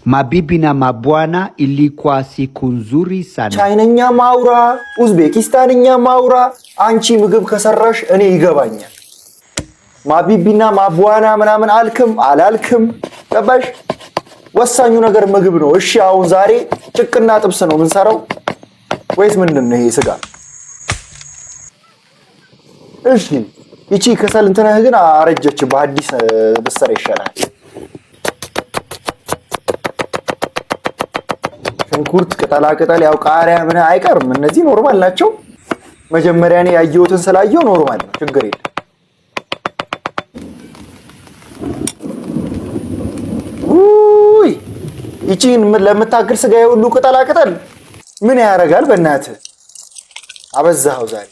Mabibi na mabwana, ilikuwa siku nzuri sana. Chainanya maura, Uzbekistaninya maura, anchi ምግብ ከሰራሽ እኔ ይገባኛል። ማቢቢና ማብዋና ምናምን አላልክም ገባሽ? ወሳኙ ነገር ምግብ ነው። እሺ አሁን ዛሬ ጭቅና ጥብስ ነው የምንሰራው ወይስ ምንድነው ይሄ ስጋ? እሺ ይቺ ከሰል እንትነህ ግን አረጀች። በአዲስ ብሰራ ይሻላል። ሽንኩርት፣ ቅጠላ ቅጠል፣ ያው ቃሪያ ምን አይቀርም። እነዚህ ኖርማል ናቸው። መጀመሪያ እኔ ያየሁትን ስላየው ኖርማል ነው፣ ችግር የለም። ውይ ይቺን ለምታክል ስጋ ሁሉ ቅጠላ ቅጠል ምን ያደርጋል? በእናትህ አበዛኸው ዛሬ።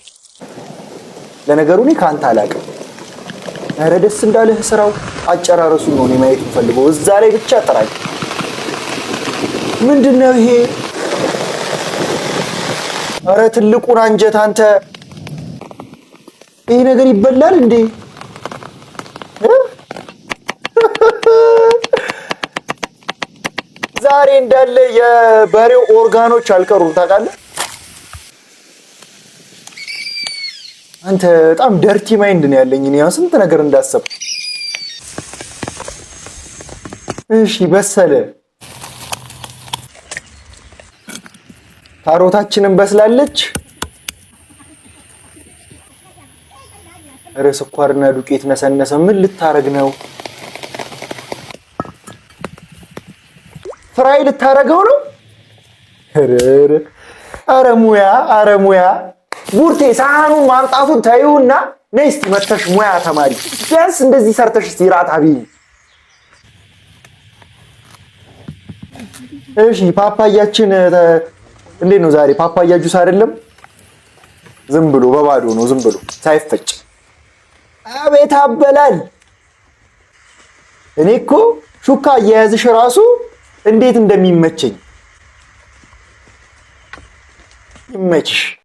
ለነገሩ እኔ ካንተ አላውቅም። ኧረ ደስ እንዳለህ ስራው አጨራረሱን ነው እኔ ማየት የምፈልገው። እዛ ላይ ብቻ ጥራኝ። ምንድነው ይሄ? ኧረ ትልቁን አንጀት አንተ! ይሄ ነገር ይበላል እንዴ? ዛሬ እንዳለ የበሬው ኦርጋኖች አልቀሩም ታውቃለህ? አንተ በጣም ደርቲ ማይንድ ነው ያለኝ። እኔ ያው ስንት ነገር እንዳሰብ። እሺ በሰለ። ካሮታችንን በስላለች። ኧረ ስኳርና ዱቄት ነሰነሰ። ምን ልታረግ ነው? ፍራይ ልታረገው ነው? ኧረ ሙያ ቡርቴ ሳህኑን ማምጣቱን ታዩና ነይ እስቲ መተሽ ሙያ ተማሪ። ቢያንስ እንደዚህ ሰርተሽ እስቲ ራት አብይ። እሺ ፓፓያችን እንዴት ነው ዛሬ? ፓፓያ ጁስ አይደለም፣ ዝም ብሎ በባዶ ነው፣ ዝም ብሎ ሳይፈጭ። አቤት አበላል! እኔ እኮ ሹካ አያያዝሽ ራሱ እንዴት እንደሚመቸኝ። ይመችሽ።